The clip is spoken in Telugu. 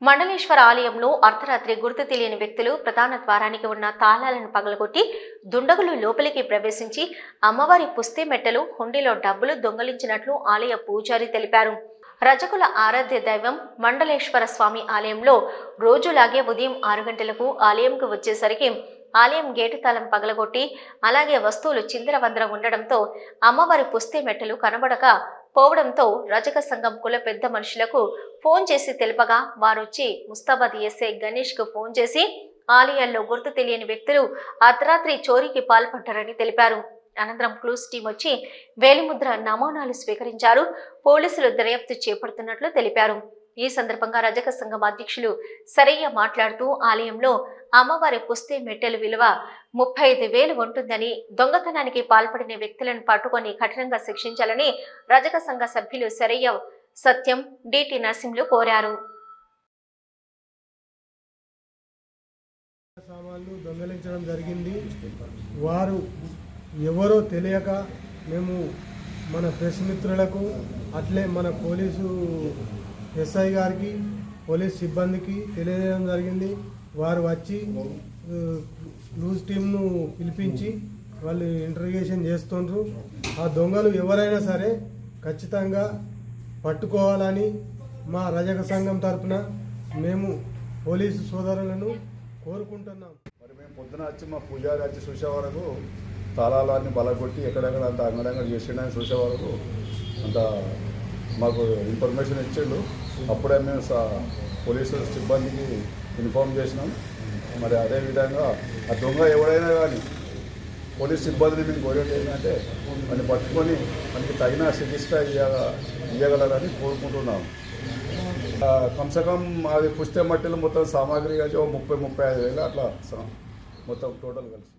మండలేశ్వర ఆలయంలో అర్ధరాత్రి గుర్తు తెలియని వ్యక్తులు ప్రధాన ద్వారానికి ఉన్న తాళాలను పగలగొట్టి దుండగులు లోపలికి ప్రవేశించి అమ్మవారి పుస్తే మెట్టలు హుండీలో డబ్బులు దొంగలించినట్లు ఆలయ పూజారి తెలిపారు. రజకుల ఆరాధ్య దైవం మండలేశ్వర స్వామి ఆలయంలో రోజులాగే ఉదయం 6 గంటలకు ఆలయంకు వచ్చేసరికి ఆలయం గేటు తాళం పగలగొట్టి అలాగే వస్తువులు చిందరవందర ఉండడంతో అమ్మవారి పుస్తే మెట్టలు కనబడక పోవడంతో రజక సంఘం కుల పెద్ద మనుషులకు ఫోన్ చేసి తెలుపగా వారొచ్చి ముస్తాబాద్ ఎస్ఐ గణేష్ కు ఫోన్ చేసి ఆలయాల్లో గుర్తు తెలియని వ్యక్తులు అర్ధరాత్రి చోరీకి పాల్పడ్డారని తెలిపారు. అనంతరం క్లూస్ టీం వచ్చి వేలిముద్ర నమూనాలు స్వీకరించారు. పోలీసులు దర్యాప్తు చేపడుతున్నట్లు తెలిపారు. ఈ సందర్భంగా రజక సంఘం అధ్యక్షులు సరయ్య మాట్లాడుతూ ఆలయంలో అమ్మవారి పుస్తే మెట్టెల విలువ 35,000 ఉంటుందని, దొంగతనానికి పాల్పడిన వ్యక్తులను పట్టుకొని కఠినంగా శిక్షించాలని రజక సంఘ సభ్యులు సరయ్య, సత్యం, డిటి నరసింహులు కోరారు. సామాన్లు దొంగలించడం జరిగింది. వారు ఎవరో తెలియక మేము మన ప్రెస్ మిత్రులకు అట్లే మన పోలీసు ఎస్ఐ గారికి పోలీస్ సిబ్బందికి తెలియజేయడం జరిగింది. వారు వచ్చి లూజ్ టీంను పిలిపించి వాళ్ళు ఇంటర్వ్యూషన్ చేస్తుండ్రు. ఆ దొంగలు ఎవరైనా సరే ఖచ్చితంగా పట్టుకోవాలని మా రజక సంఘం తరఫున మేము పోలీసు సోదరులను కోరుకుంటున్నాం. మరి మేము పొద్దున వచ్చి మా పూజారి వచ్చి చూసే వరకు తాళాలన్నీ బలగొట్టి ఎక్కడెక్కడ అంత అంగడంగా చేసిండని చూసే వరకు అంత మాకు ఇన్ఫర్మేషన్ ఇచ్చిండు. అప్పుడే మేము పోలీసు సిబ్బందికి ఇన్ఫార్మ్ చేసినాం. మరి అదేవిధంగా ఆ దొంగ ఎవడైనా కానీ పోలీస్ సిబ్బందిని మేము కోరేది ఏంటంటే మనని పట్టుకొని మనకి తగిన చికిత్స ఇవ్వగలరని కోరుకుంటున్నాం. కమ్సకం అది పుస్తే మట్టిలో మొత్తం సామాగ్రి కలిసి 30-35 వేలు అట్లా మొత్తం టోటల్ కలిసి.